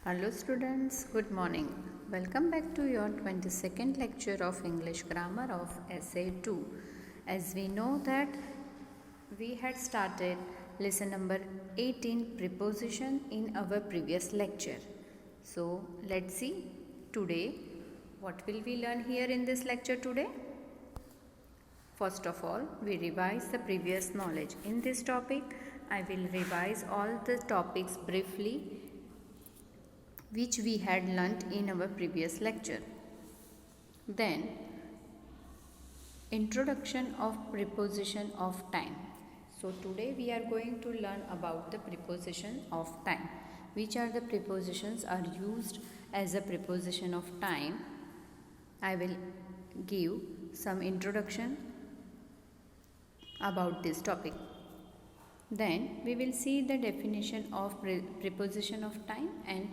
Hello students, good morning. Welcome back to your 22nd lecture of English Grammar of Essay 2. As we know that we had started lesson number 18 preposition in our previous lecture. So let's see today what will we learn here in this lecture today. First of all, we revise the previous knowledge. In this topic, I will revise all the topics briefly which we had learnt in our previous lecture. Then, introduction of preposition of time. So today we are going to learn about the preposition of time. Which are the prepositions are used as a preposition of time? I will give some introduction about this topic. Then we will see the definition of preposition of time and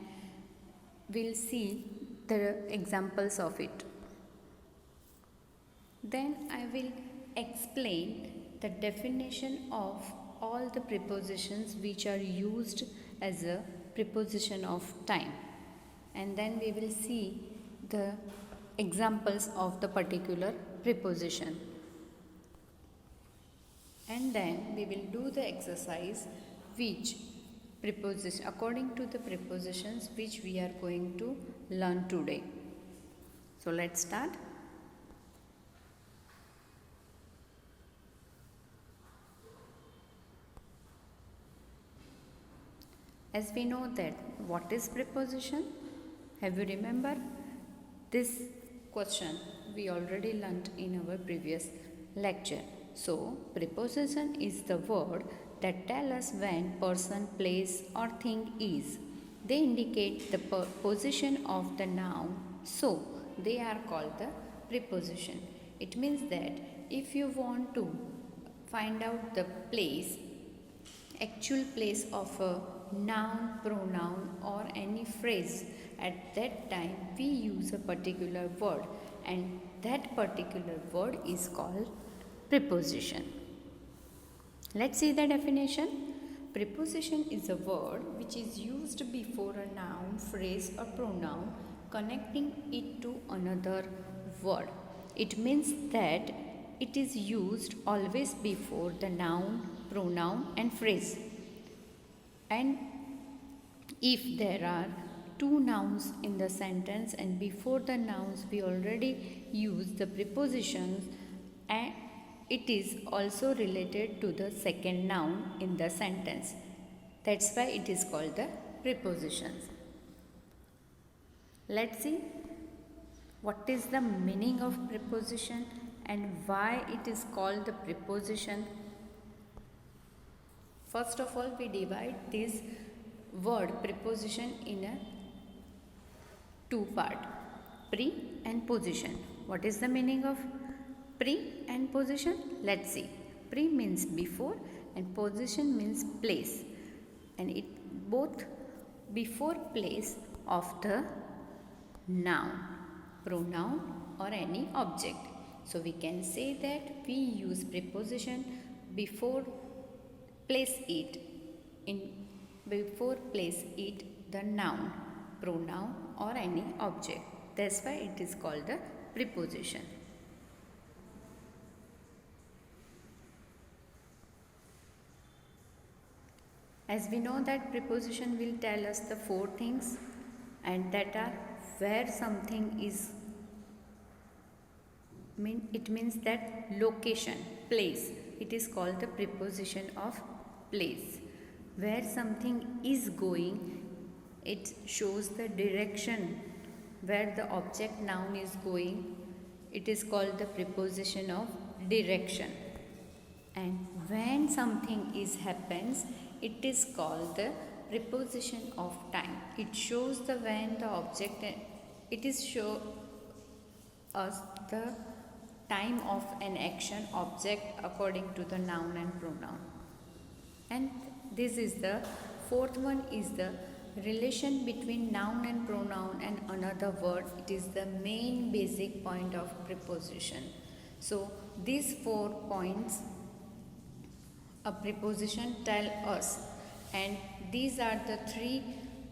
we'll see the examples of it. Then I will explain the definition of all the prepositions which are used as a preposition of time. And then we will see the examples of the particular preposition. And then we will do the exercise which preposition according to the prepositions which we are going to learn today. So let's start. As we know that what is preposition? Have you remember? This question we already learnt in our previous lecture. So preposition is the word that tell us when person, place or thing is. They indicate the position of the noun, so they are called the preposition. It means that if you want to find out the place, actual place of a noun, pronoun or any phrase, at that time we use a particular word and that particular word is called preposition. Let's see the definition. Preposition is a word which is used before a noun, phrase or pronoun connecting it to another word. It means that it is used always before the noun, pronoun and phrase. And if there are two nouns in the sentence and before the nouns we already use the prepositions, and it is also related to the second noun in the sentence. That's why it is called the prepositions. Let's see what is the meaning of preposition and why it is called the preposition. First of all, we divide this word preposition in a two part, pre and position. What is the meaning of pre and position? Let's see. Pre means before and position means place, and it both before place of the noun, pronoun or any object. So we can say that we use preposition before place it the noun, pronoun or any object. That's why it is called the preposition. As we know that preposition will tell us the four things, and that are where something is, it means that location, place. It is called the preposition of place. Where something is going, it shows the direction where the object noun is going. It is called the preposition of direction. And when something happens, it is called the preposition of time. It shows the when the object, it is show us the time of an action object according to the noun and pronoun. And this is the fourth one is the relation between noun and pronoun and another word. It is the main basic point of preposition. So these 4 points a preposition tell us, and these are the 3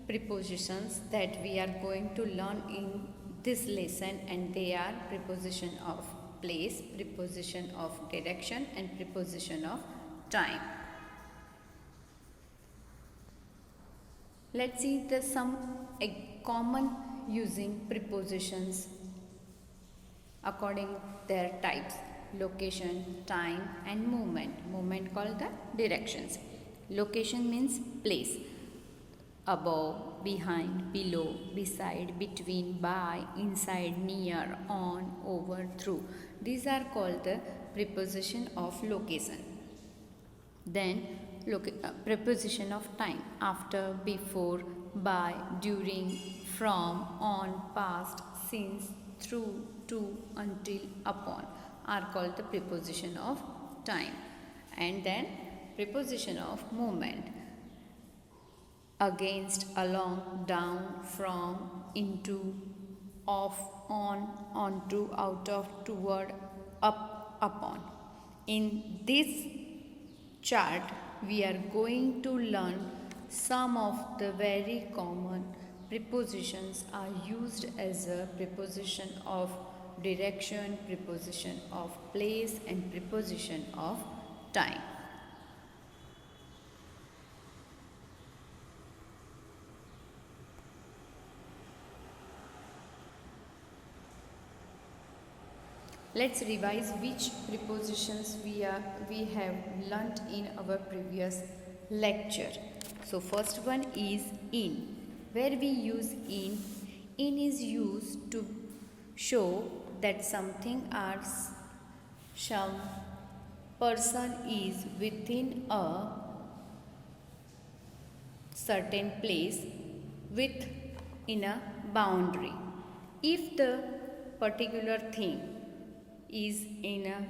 prepositions that we are going to learn in this lesson, and they are preposition of place, preposition of direction, and preposition of time. Let's see the some common using prepositions according their types: location, time, and movement. Movement called the directions. Location means place: above, behind, below, beside, between, by, inside, near, on, over, through. These are called the preposition of location. Then preposition of time: after, before, by, during, from, on, past, since, through, to, until, upon are called the preposition of time. And then preposition of movement: against, along, down, from, into, off, on, onto, out of, toward, up, upon. In this chart, we are going to learn some of the very common prepositions are used as a preposition of direction, preposition of place, and preposition of time. Let's revise which prepositions we have learnt in our previous lecture. So first one is in. Where we use in. In is used to show that something or some person is within a certain place within a boundary. If the particular thing is in a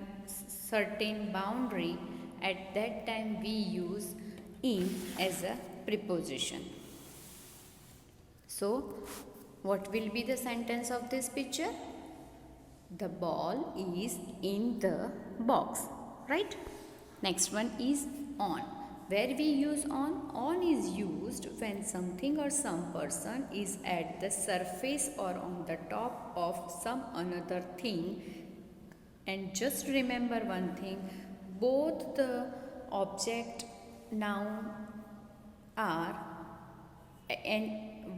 certain boundary, at that time we use in as a preposition. So, what will be the sentence of this picture? The ball is in the box, right? Next one is on. Where we use on? On is used when something or some person is at the surface or on the top of some another thing. And just remember one thing, both the object, noun are at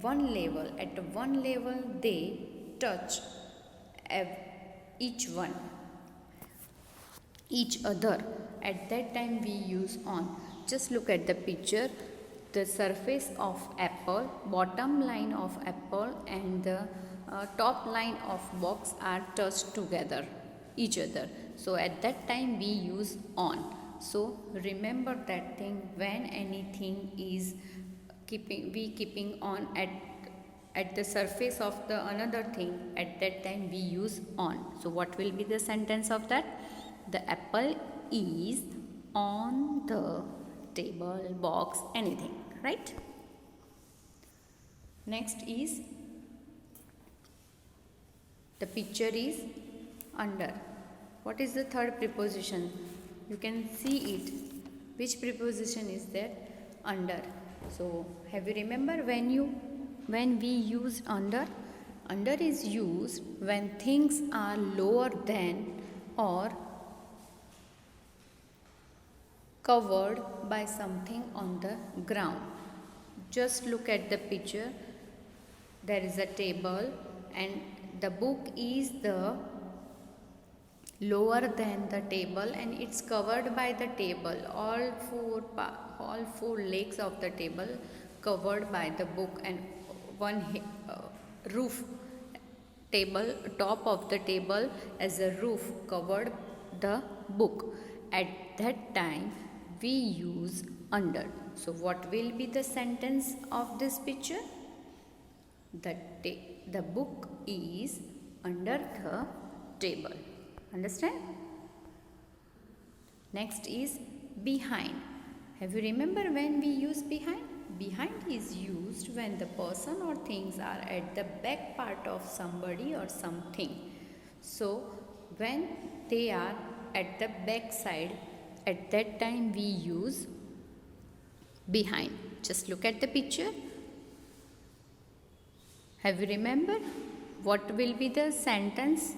one level they touch each other. At that time we use on. Just look at the picture. The surface of apple, bottom line of apple, and the top line of box are touched together each other. So at that time we use on. So remember that thing, when anything is keeping on at the surface of the another thing, at that time we use on. So what will be the sentence of that? The apple is on the table, box, anything, right? Next is, the picture is under. What is the third preposition? You can see it. Which preposition is there? Under. So have you remember when we use under? Under is used when things are lower than or covered by something on the ground. Just look at the picture. There is a table and the book is the lower than the table and it's covered by the table. All four legs of the table covered by the book, and one roof table, top of the table as a roof covered the book. At that time we use under. So what will be the sentence of this picture? The book is under the table. Understand? Next is behind. Have you remember when we use behind? Behind is used when the person or things are at the back part of somebody or something. So when they are at the back side, at that time we use behind. Just look at the picture. Have you remembered what will be the sentence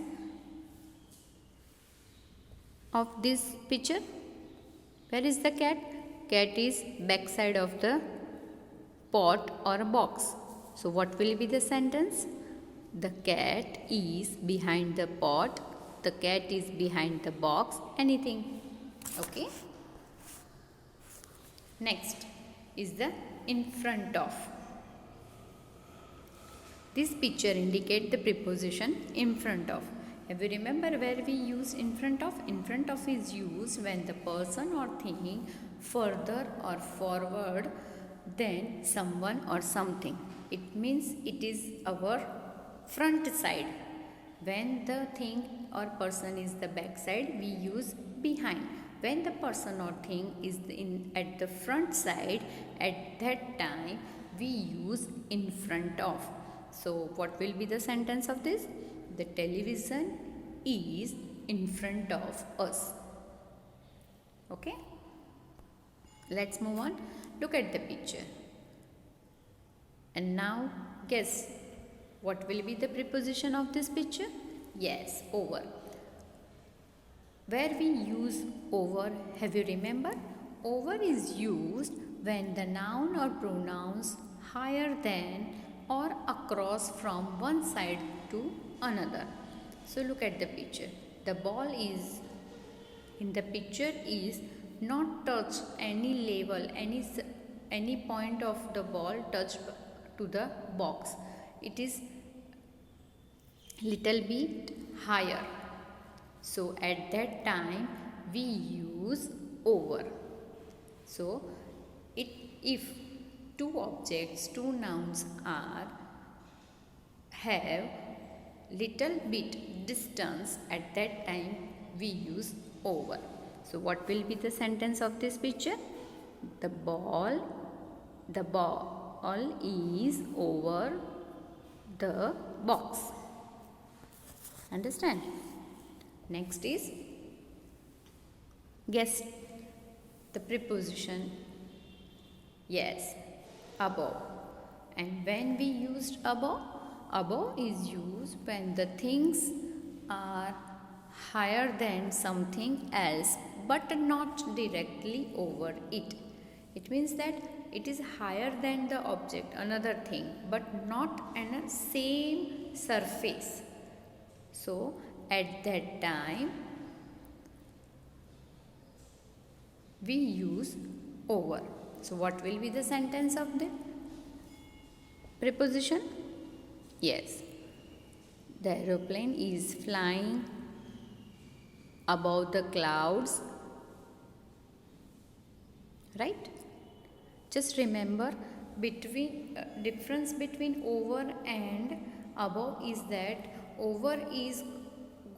of this picture? Where is the cat? Cat is backside of the pot or a box. So what will be the sentence? The cat is behind the pot. The cat is behind the box. Anything. Okay. Next is the in front of. This picture indicates the preposition in front of. Have you remember where we use in front of? In front of is used when the person or thing further or forward than someone or something. It means it is our front side. When the thing or person is the back side, we use behind. When the person or thing is at the front side, at that time we use in front of. So what will be the sentence of this? The television is in front of us. Okay. Let's move on. Look at the picture. And now guess what will be the preposition of this picture? Yes, over. Where we use over, have you remember? Over is used when the noun or pronouns higher than or across from one side to another. So look at the picture. The ball is in the picture is not touch any level, any point of the ball touched to the box. It is little bit higher. So at that time we use over. So if two objects, two nouns have little bit distance, at that time we use over. So what will be the sentence of this picture? The ball is over the box. Understand? Next is guess the preposition. Yes, above. And when we used above is used when the things are higher than something else but not directly over it. It means that it is higher than the object, another thing, but not on a same surface. So at that time we use over. So what will be the sentence of the preposition? Yes, the aeroplane is flying above the clouds, right? Just remember difference between over and above is that over is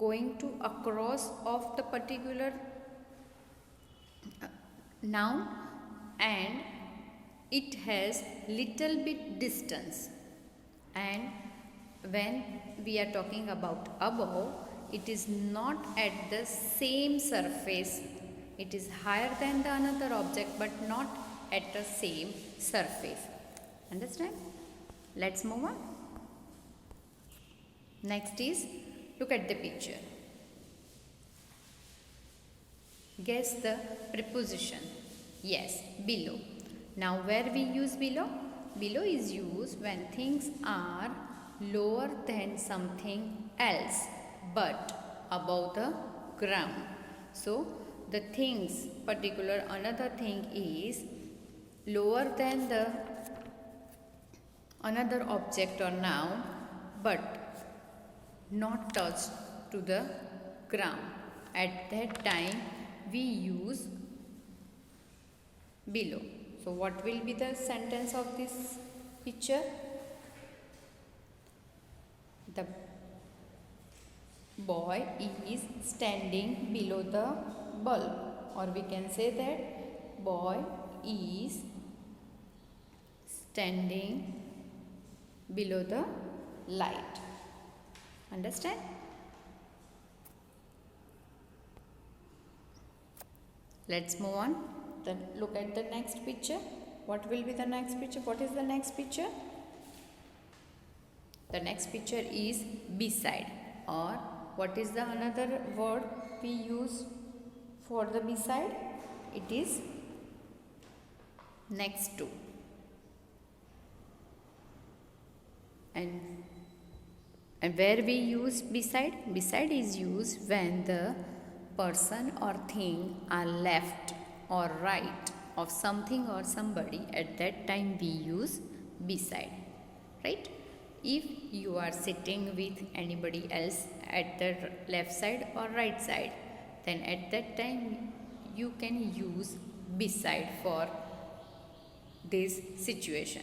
going to across of the particular noun and it has little bit distance, and when we are talking about above, it is not at the same surface. It is higher than the another object but not at the same surface. Understand? Let's move on. Next is look at the picture. Guess the preposition. Yes, below. Now where we use below? Below is used when things are lower than something else but above the ground. So the things, particular another thing is lower than the another object or noun but not touched to the ground. At that time we use below. So what will be the sentence of this picture? The boy is standing below the bulb, or we can say that boy is standing below the light. Understand? Let's move on. Then look at the next picture. What will be the next picture? What is the next picture? The next picture is beside, or what is the another word we use for the beside? It is next to. And where we use beside? Beside is used when the person or thing are left or right of something or somebody. At that time we use beside, right? If you are sitting with anybody else at the left side or right side, then at that time you can use beside for this situation.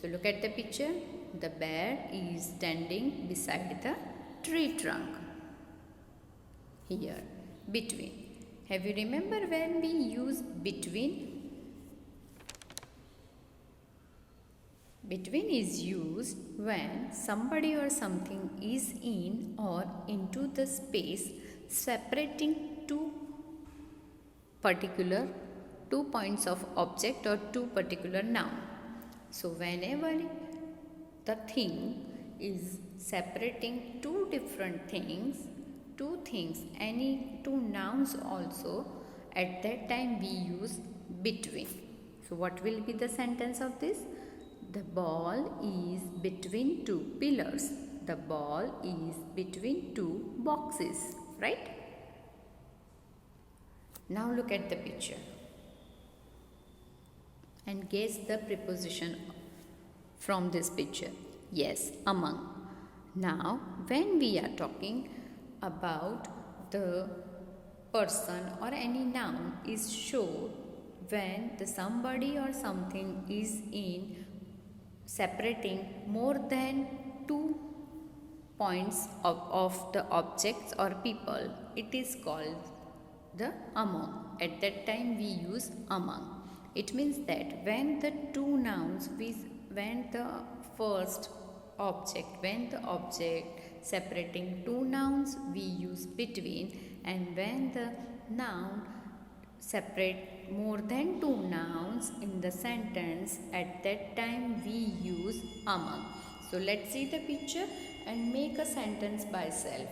So look at the picture. The bear is standing beside the tree trunk. Here, between. Have you remember when we use between? Between is used when somebody or something is in or into the space separating two points of object or two particular noun. So whenever the thing is separating two different things, any two nouns also, at that time we use between. So what will be the sentence of this? The ball is between two pillars. The ball is between two boxes, right? Now look at the picture and guess the preposition from this picture. Yes, among. Now, when we are talking about the person or any noun is shown when the somebody or something is in separating more than 2 points of the objects or people, it is called the among. At that time we use among. It means that when the two nouns, when the object separating two nouns, we use between, and when the noun separate more than two nouns in the sentence, at that time we use among. So let's see the picture and make a sentence by self.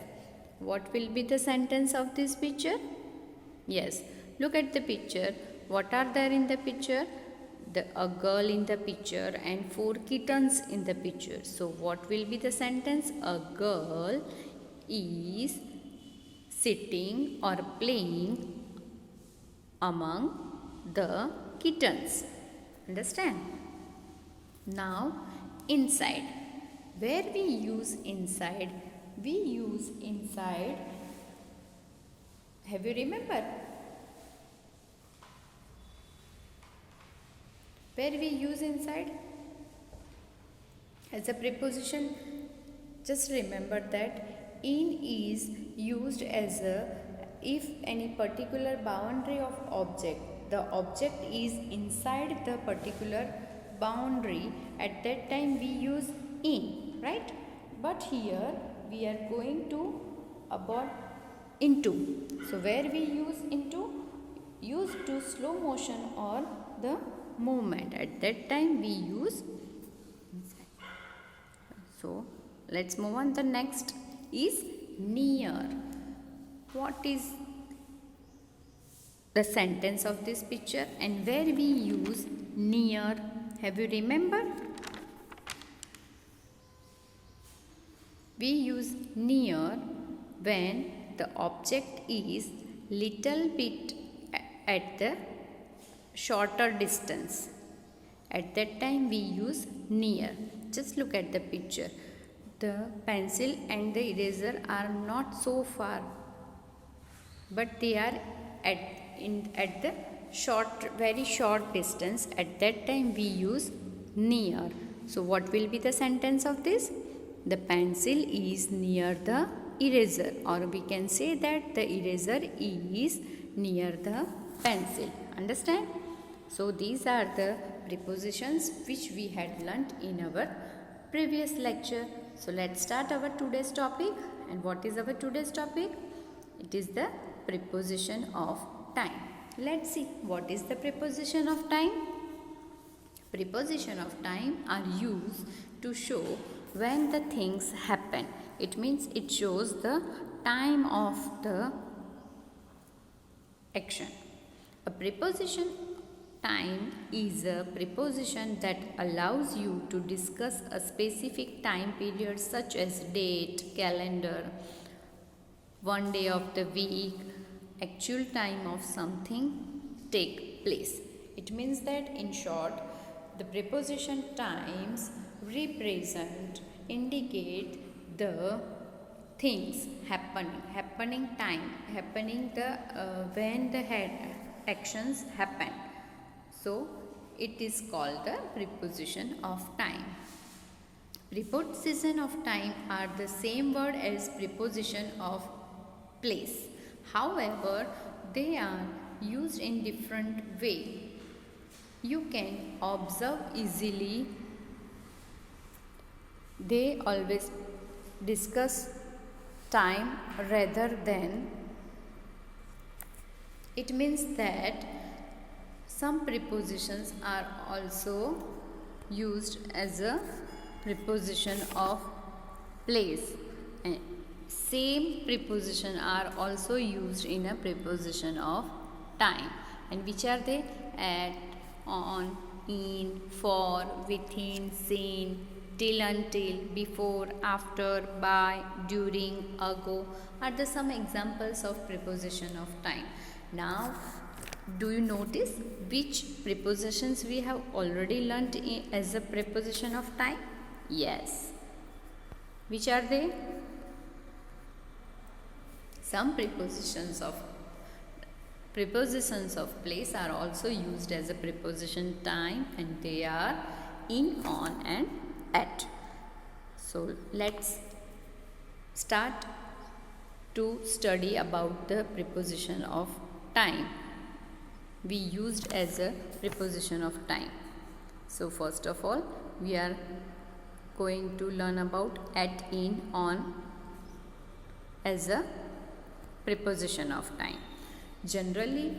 What will be the sentence of this picture? Yes, look at the picture. What are there in the picture? A girl in the picture and 4 kittens in the picture. So what will be the sentence? A girl is sitting or playing among the kittens. Understand? Now inside. Where we use inside? We use inside. Have you remembered? Where we use inside as a preposition, just remember that in is used as a if any particular boundary of object, the object is inside the particular boundary, at that time we use in, right? But here we are going to about into. So where we use into? Use to slow motion or the movement. At that time we use inside. So let's move on. The next is near. What is the sentence of this picture and where we use near? Have you remembered? We use near when the object is little bit at the shorter distance. At that time we use near. Just look at the picture. The pencil and the eraser are not so far, but they are at the very short distance. At that time we use near. So what will be the sentence of this? The pencil is near the eraser, or we can say that the eraser is near the pencil. Understand? So these are the prepositions which we had learnt in our previous lecture. So let's start our today's topic. And what is our today's topic? It is the preposition of time. Let's see what is the preposition of time. Preposition of time are used to show when the things happen. It means it shows the time of the action. A preposition time is a preposition that allows you to discuss a specific time period such as date, calendar, one day of the week, actual time of something take place. It means that in short, the preposition times represent, indicate the things happening time, happening the when the actions happen. So it is called the preposition of time. Preposition of time are the same word as preposition of place. However, they are used in different way. You can observe easily. They always discuss time rather than. It means that some prepositions are also used as a preposition of place, and same preposition are also used in a preposition of time. And which are they? At, on, in, for, within, sin, till, until, before, after, by, during, ago are the some examples of preposition of time. Now, do you notice which prepositions we have already learnt as a preposition of time? Yes. Which are they? Some prepositions of place are also used as a preposition time, and they are in, on and at. So let's start to study about the preposition of time we used as a preposition of time. So first of all, we are going to learn about at, in, on as a preposition of time. Generally,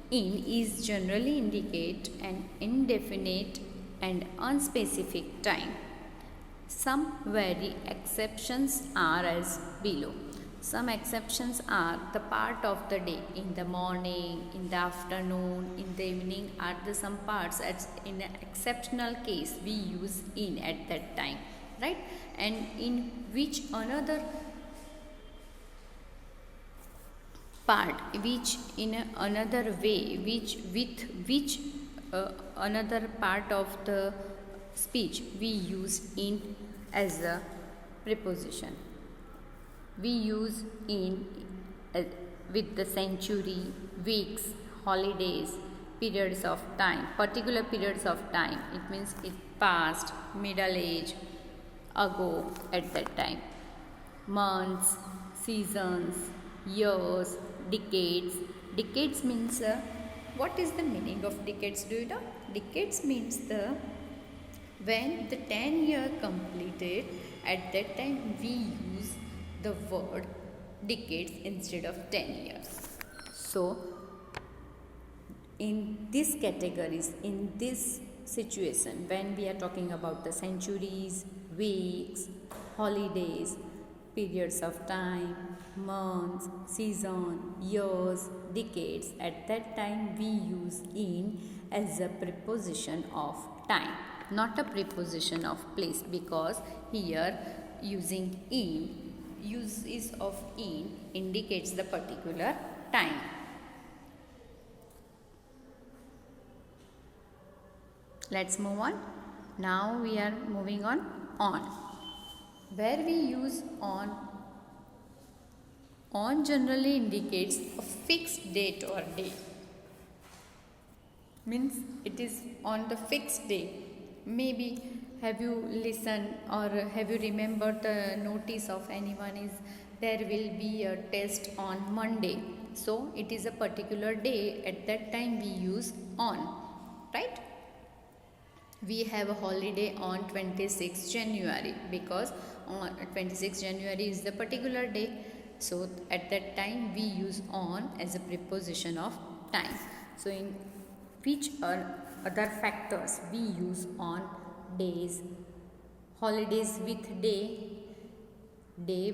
in is generally indicate an indefinite and unspecific time. Some very exceptions are as below. Some exceptions are the part of the day, in the morning, in the afternoon, in the evening are the some parts. As in an exceptional case we use in at that time, right? And in which another part, which in another way, which with which another part of the speech we use in as a preposition. We use in with the century, weeks, holidays, periods of time, particular periods of time. It means it past, middle age, ago, at that time. Months, seasons, years, decades. Decades means what is the meaning of decades? Do you know? Decades means the when the 10-year completed, at that time we use the word decades instead of 10 years. So in these categories, in this situation, when we are talking about the centuries, weeks, holidays, periods of time, months, season, years, decades, at that time we use in as a preposition of time, not a preposition of place, because here using in, uses of in indicates the particular time. Let's move on. Now we are moving on. Where we use on generally indicates a fixed date or day. Means it is on the fixed day. Maybe have you listened or have you remembered the notice of anyone is there will be a test on Monday. So it is a particular day, at that time we use on, right? We have a holiday on 26th January because on 26th January is the particular day. So at that time we use on as a preposition of time. So in which are other factors we use on days, holidays with day, day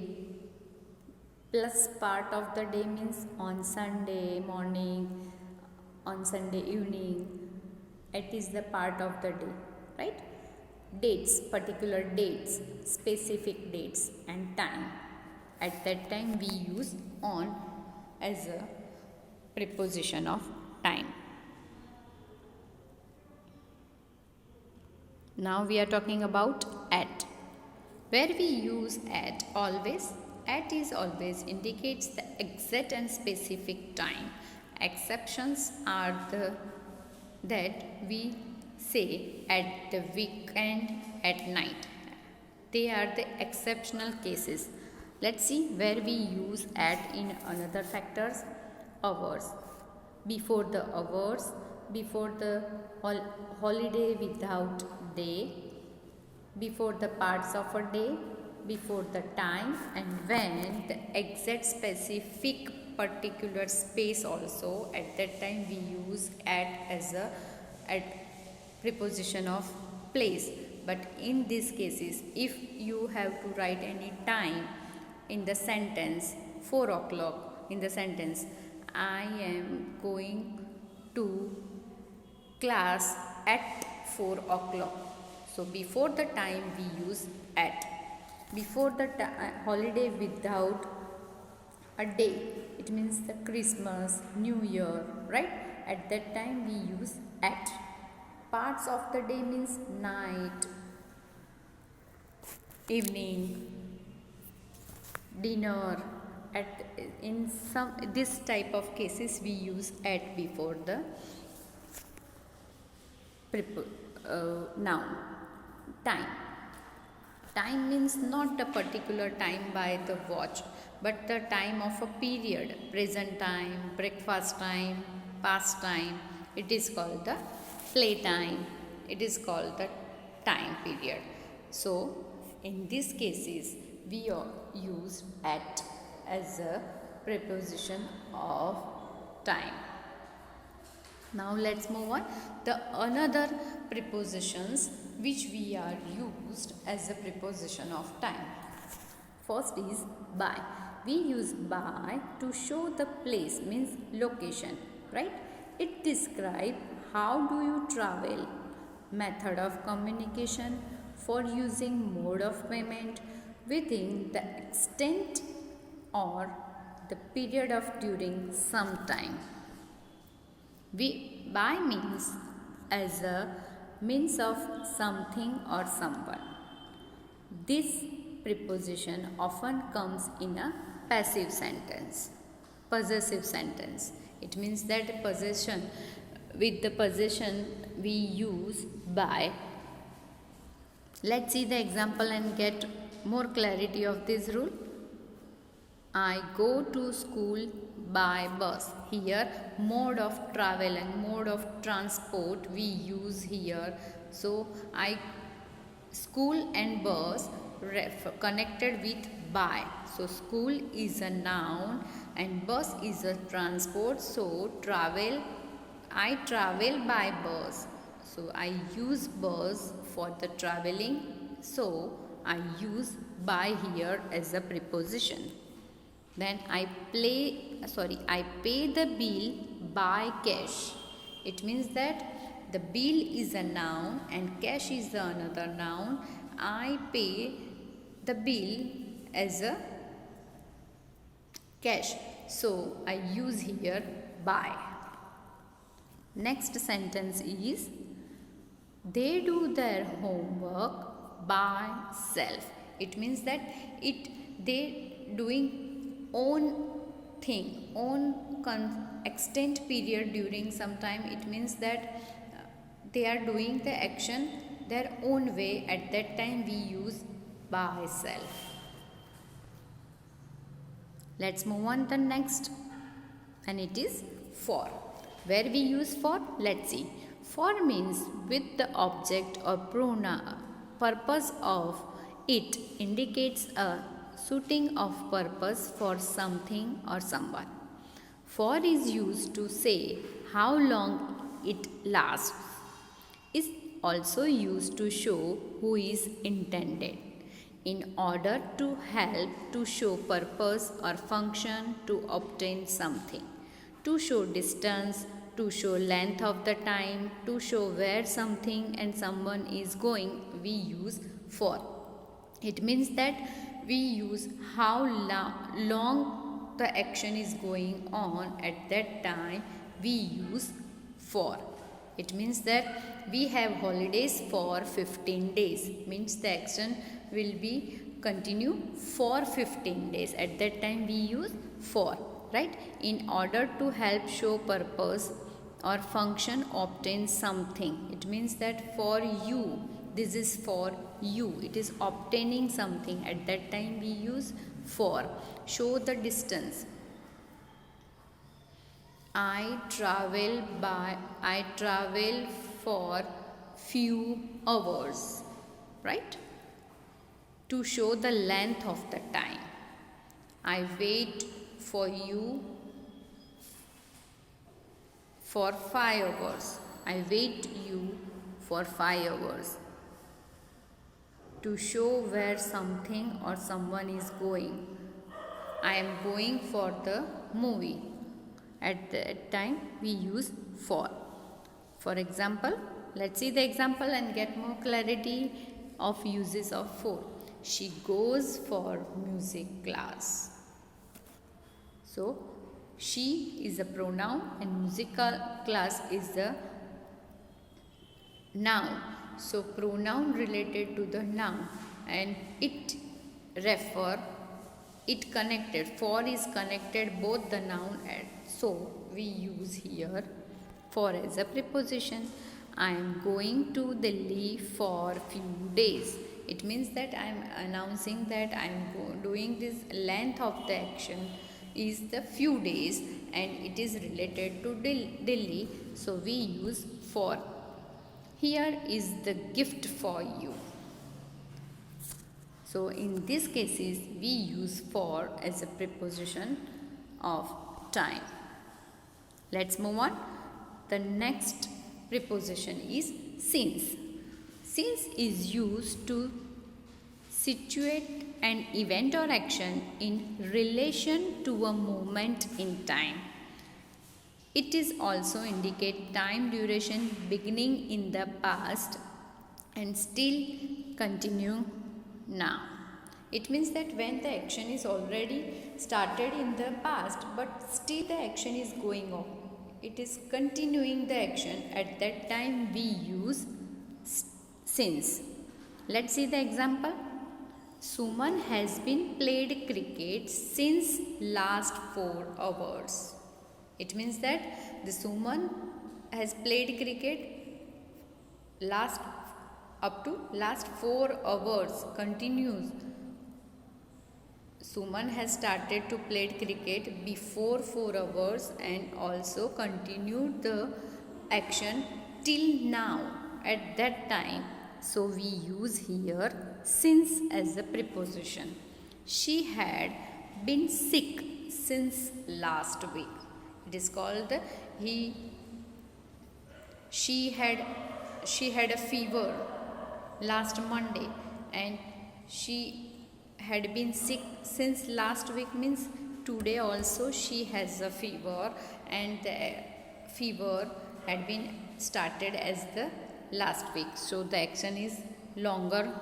plus part of the day means on Sunday morning, on Sunday evening, it is the part of the day, right? Dates, particular dates, specific dates and time. At that time we use on as a preposition of time. Now we are talking about at. Where we use at always, at is always indicates the exact and specific time. Exceptions are that we say at the weekend, at night. They are the exceptional cases. Let's see where we use at in another factors. Hours. Before the hours, before the holiday without day, before the parts of a day, before the time, and when the exact specific particular space also. At that time we use at as a at preposition of place. But in these cases, if you have to write any time in the sentence, 4 o'clock in the sentence, I am going to class at 4 o'clock. So before the time we use at. Before the holiday without a day, it means the Christmas, New Year, right? At that time we use at. Parts of the day means night, evening, dinner. In some this type of cases we use at before the noun. Time. Time means not a particular time by the watch, but the time of a period. Present time, breakfast time, past time. It is called the play time. It is called the time period. So in these cases we use at as a preposition of time. Now let's move on. The another prepositions which we are used as a preposition of time. First is by. We use by to show the place, means location, right? It describes how do you travel, method of communication, for using mode of payment, within the extent or the period of during some time. By means as a means of something or someone. This preposition often comes in a passive sentence, possessive sentence. It means that possession, with the possession we use by. Let's see the example and get more clarity of this rule. I go to school by bus. Here mode of travel and mode of transport we use here. So school and bus connected with by. So school is a noun and bus is a transport. So I travel by bus. So I use bus for the traveling. So I use by here as a preposition. Then I pay the bill by cash. It means that the bill is a noun and cash is another noun. I pay the bill as a cash. So I use here by. Next sentence is they do their homework by self. It means that they doing own thing, own extent period during some time. It means that they are doing the action their own way. At that time we use by self. Let's move on to the next, and it is for. Where we use for? Let's see. For means with the object or pronoun. Purpose of it indicates a suiting of purpose for something or someone. For is used to say how long it lasts. It also used to show who is intended. In order to help, to show purpose or function, to obtain something. To show distance, to show length of the time, to show where something and someone is going, we use for. It means that we use how long the action is going on at that time, we use for. It means that we have holidays for 15 days, means the action will be continue for 15 days. At that time we use for, right? In order to help, show purpose or function, obtain something. It means that for you, this is for you, it is obtaining something. At that time we use for. Show the distance. I travel for few hours, right? To show the length of the time. I wait for you for 5 hours. I wait you for 5 hours. To show where something or someone is going. I am going for the movie. At that time we use for. For example, let's see the example and get more clarity of uses of for. She goes for music class. So she is a pronoun and musical class is the noun. So pronoun related to the noun and it connected. For is connected both the noun and so we use here for as a preposition. I am going to Delhi for few days. It means that I am announcing that I am doing this length of the action is the few days and it is related to Delhi. So we use for. Here is the gift for you. So in these cases we use for as a preposition of time. Let's move on. The next preposition is since. Since is used to situate an event or action in relation to a moment in time. It is also indicate time duration beginning in the past and still continuing now. It means that when the action is already started in the past but still the action is going on, it is continuing the action, at that time we use since. Let's see the example. Suman has been played cricket since last 4 hours. It means that the Suman has played cricket up to last 4 hours continues. Suman has started to play cricket before 4 hours and also continued the action till now at that time. So we use here since as a preposition. She had been sick since last week. It is called she had a fever last Monday and she had been sick since last week, means today also she has a fever and the fever had been started as the last week. So the action is longer.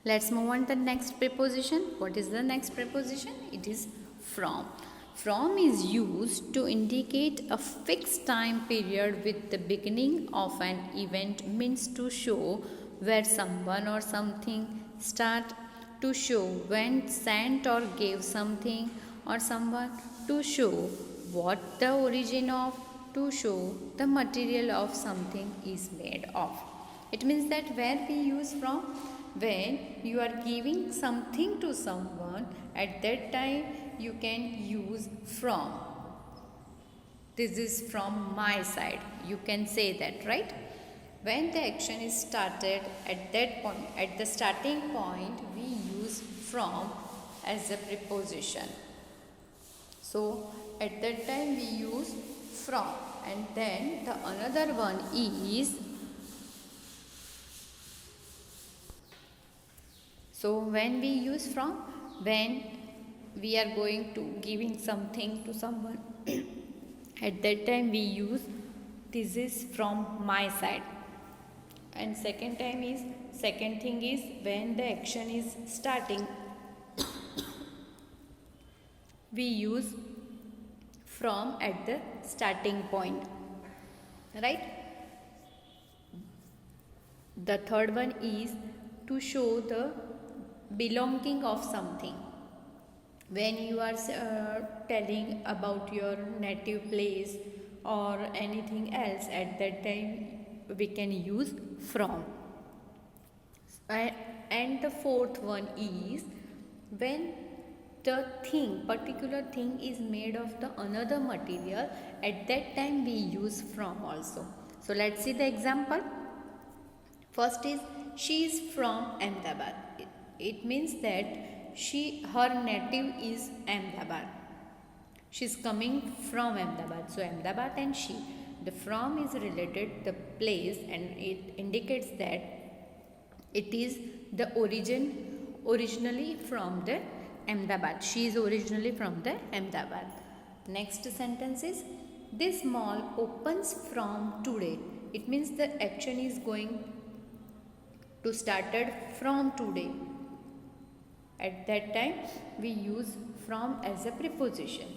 Let's move on to the next preposition. What is the next preposition? It is from. From is used to indicate a fixed time period with the beginning of an event, means to show where someone or something start, to show when sent or gave something or someone, to show what the origin of, to show the material of something is made of. It means that where we use from, when you are giving something to someone, at that time you can use from. This is from my side. You can say that, right? When the action is started, at that point, at the starting point, we use from as a preposition. So at that time we use from. And then the another one is, so when we use from, when we are going to giving something to someone, at that time we use this is from my side. And second thing is when the action is starting, we use from at the starting point, right? The third one is to show the belonging of something. When you are telling about your native place or anything else, at that time we can use from. And the fourth one is when the thing, particular thing is made of the another material, at that time we use from also. So let's see the example. First is, she is from Ahmedabad. It means that her native is Ahmedabad. She is coming from Ahmedabad. So Ahmedabad and she. The from is related the place, and it indicates that it is the originally from the Ahmedabad. She is originally from the Ahmedabad. Next sentence is, this mall opens from today. It means the action is going to started from today. At that time we use from as a preposition.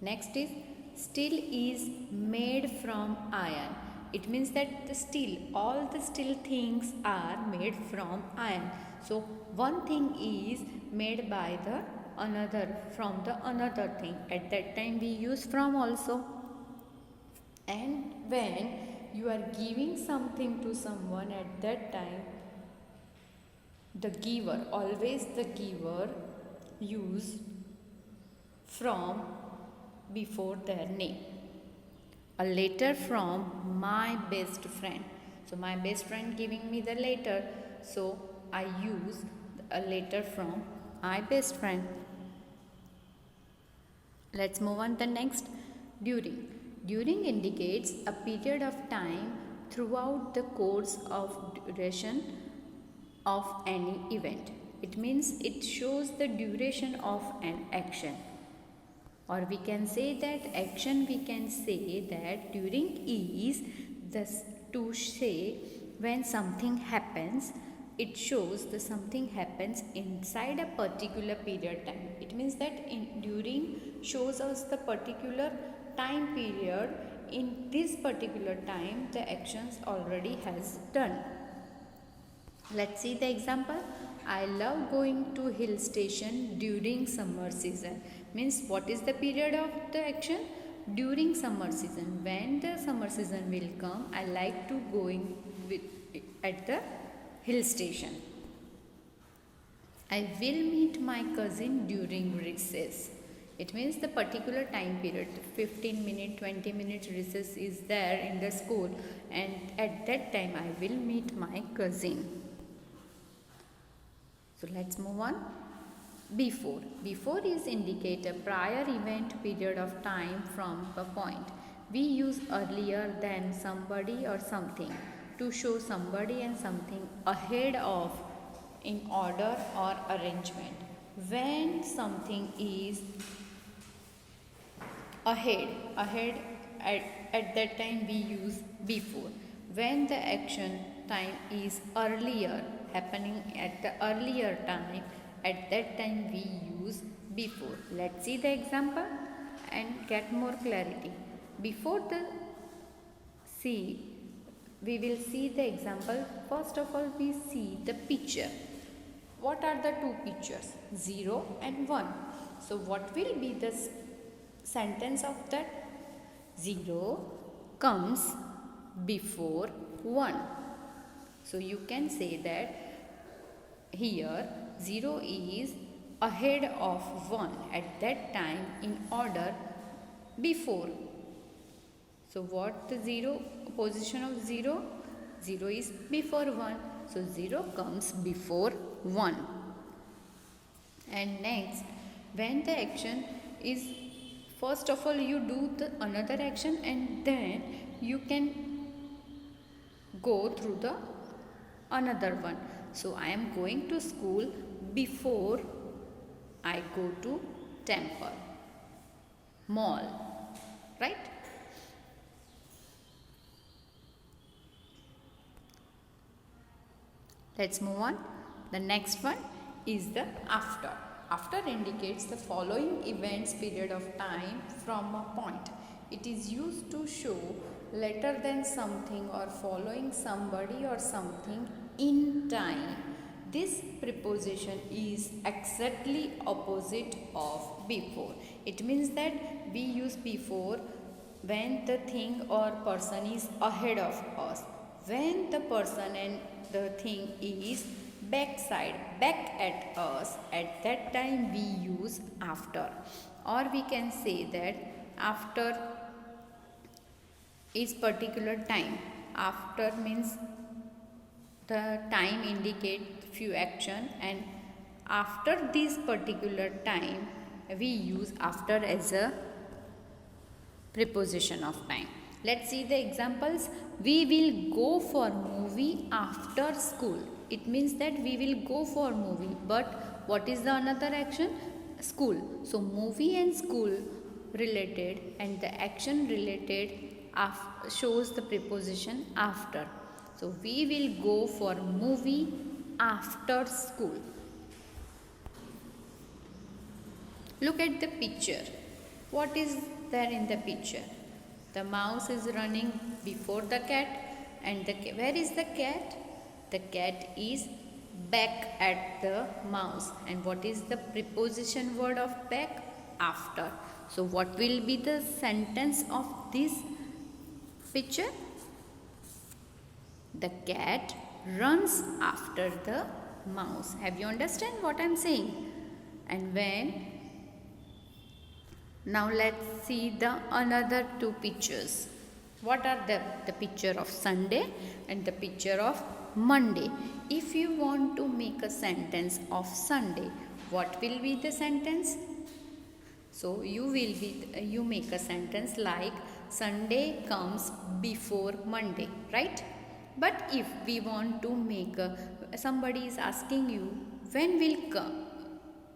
Next is, steel is made from iron. It means that the steel, all the steel things are made from iron. So one thing is made by the another, from the another thing. At that time we use from also. And when you are giving something to someone, at that time the giver, always the giver use from before their name. A letter from my best friend. So my best friend giving me the letter, so I use a letter from my best friend. Let's move on to the next. During. During indicates a period of time throughout the course of duration of any event. It means it shows the duration of an action. Or we can say that action, we can say that during is thus to say when something happens, it shows the something happens inside a particular period time. It means that during shows us the particular time period. In this particular time the actions already has done. Let's see the example. I love going to hill station during summer season. Means what is the period of the action? During summer season. When the summer season will come, I like to going at the hill station. I will meet my cousin during recess. It means the particular time period, 15 minute, 20 minutes recess is there in the school, and at that time I will meet my cousin. So let's move on. Before. Before is indicate a prior event period of time from a point. We use earlier than somebody or something to show somebody and something ahead of, in order or arrangement. When something is ahead at that time we use before. When the action time is earlier, happening at the earlier time, at that time we use before. Let's see the example and get more clarity. Before the we will see the example. First of all, we see the picture. What are the two pictures? 0 and 1. So what will be the sentence of that? 0 comes before 1. So you can say that here 0 is ahead of 1 at that time, in order before. So what the 0, position of 0? 0 is before 1. So 0 comes before 1. And next, when the action is first of all you do the another action and then you can go through the another one. So I am going to school before I go to temple, mall, right? Let's move on. The next one is the after. After indicates the following events period of time from a point. It is used to show later than something or following somebody or something in time. This preposition is exactly opposite of before. It means that we use before when the thing or person is ahead of us. When the person and the thing is backside, back at us, at that time we use after. Or we can say that after is particular time. After means the time indicate few action, and after this particular time we use after as a preposition of time. Let's see the examples. We will go for movie after school. It means that we will go for movie, but what is the another action? School. So movie and school related and the action related shows the preposition after. So we will go for movie after school. Look at the picture. What is there in the picture? The mouse is running before the cat, and where is the cat? The cat is back at the mouse. And what is the preposition word of back? After. So what will be the sentence of this picture? The cat runs after the mouse. Have you understand what I am saying? And when now let's see the another two pictures. What are the picture of Sunday and the picture of Monday? If you want to make a sentence of Sunday, what will be the sentence? So you make a sentence like Sunday comes before Monday, right? But if we want to make somebody is asking you when will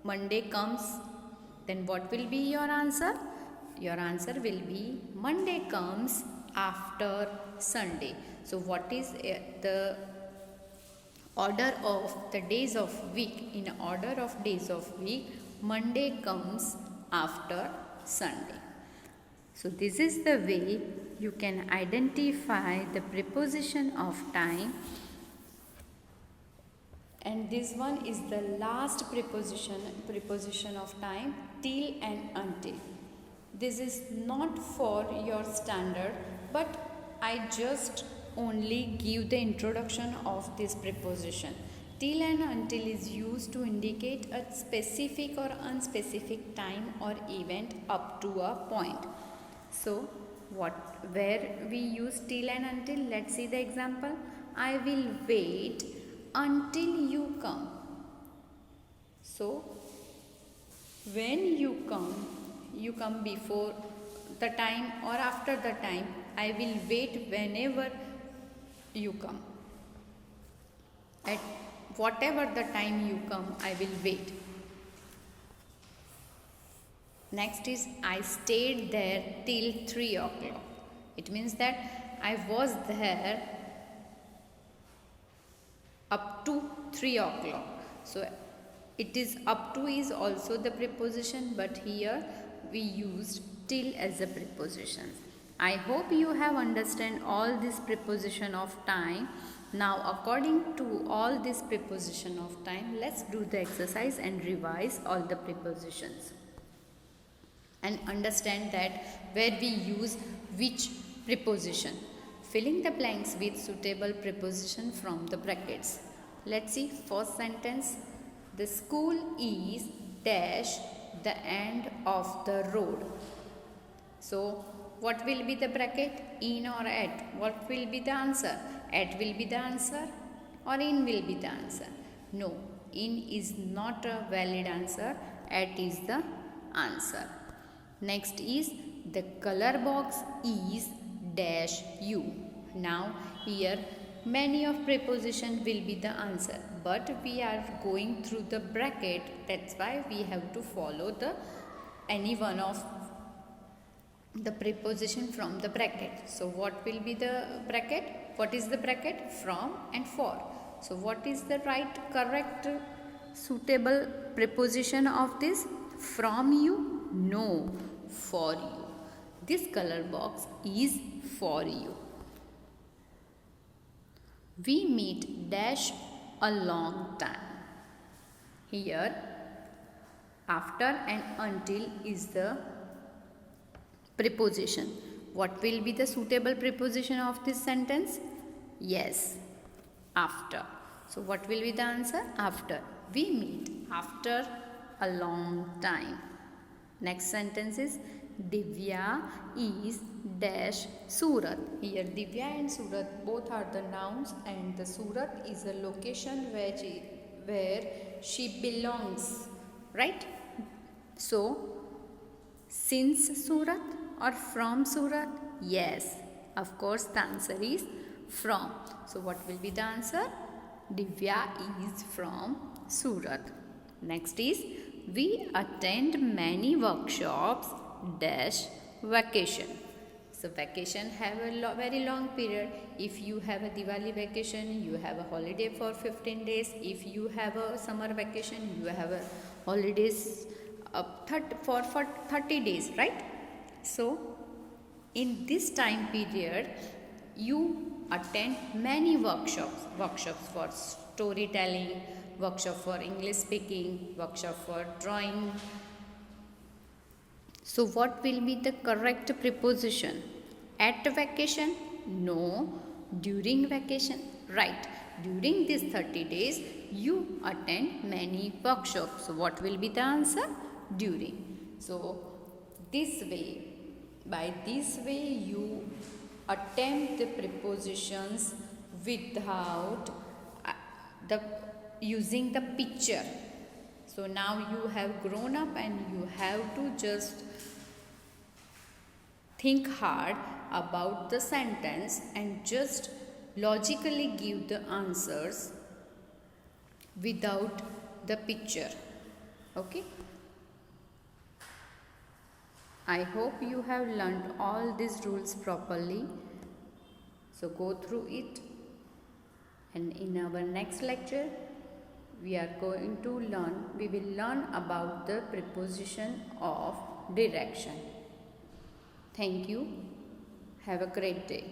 Monday comes, then what will be your answer? Your answer will be Monday comes after Sunday. So what is the order of the days of week? In order of days of week, Monday comes after Sunday. So this is the way you can identify the preposition of time. And this one is the last preposition of time, till and until. This is not for your standard, but I just only give the introduction of this preposition. Till and until is used to indicate a specific or unspecific time or event up to a point. So where we use till and until? Let's see the example. I will wait until you come. So when you come before the time or after the time. I will wait whenever you come. At whatever the time you come, I will wait. Next is I stayed there till 3 o'clock. It means that I was there up to 3 o'clock. So it is up to is also the preposition, but here we used till as a preposition. I hope you have understand all this preposition of time. Now according to all this preposition of time, let's do the exercise and revise all the prepositions and understand that where we use which preposition. Filling the blanks with suitable preposition from the brackets. Let's see first sentence. The school is dash the end of the road. So what will be the bracket? In or at? What will be the answer? At will be the answer or in will be the answer? No, in is not a valid answer. At is the answer. Next is the color box is dash you. Now here many of preposition will be the answer, but we are going through the bracket, that's why we have to follow the any one of the preposition from the bracket. So what will be the bracket? What is the bracket? From and for. So what is the right correct suitable preposition of this? From you? No, for you. This color box is for you. We meet dash a long time. Here after and until is the preposition. What will be the suitable preposition of this sentence? Yes, after. So what will be the answer? After. We meet after a long time. Next sentence is Divya is dash Surat. Here Divya and Surat both are the nouns, and the Surat is a location where she belongs, right? So since Surat or from Surat? Yes, of course the answer is from. So what will be the answer? Divya is from Surat. Next is we attend many workshops dash vacation. So vacation have a very long period. If you have a Diwali vacation, you have a holiday for 15 days. If you have a summer vacation, you have a holidays for 30 days, right? So in this time period you attend many workshops for storytelling, workshop for English speaking, workshop for drawing. So what will be the correct preposition? At vacation? No. During vacation? Right. During these 30 days you attend many workshops. So what will be the answer? During. So by this way you attempt the prepositions without using the picture. So now you have grown up and you have to just think hard about the sentence and just logically give the answers without the picture. Okay? I hope you have learned all these rules properly. So go through it, and in our next lecture we will learn about the preposition of direction. Thank you. Have a great day.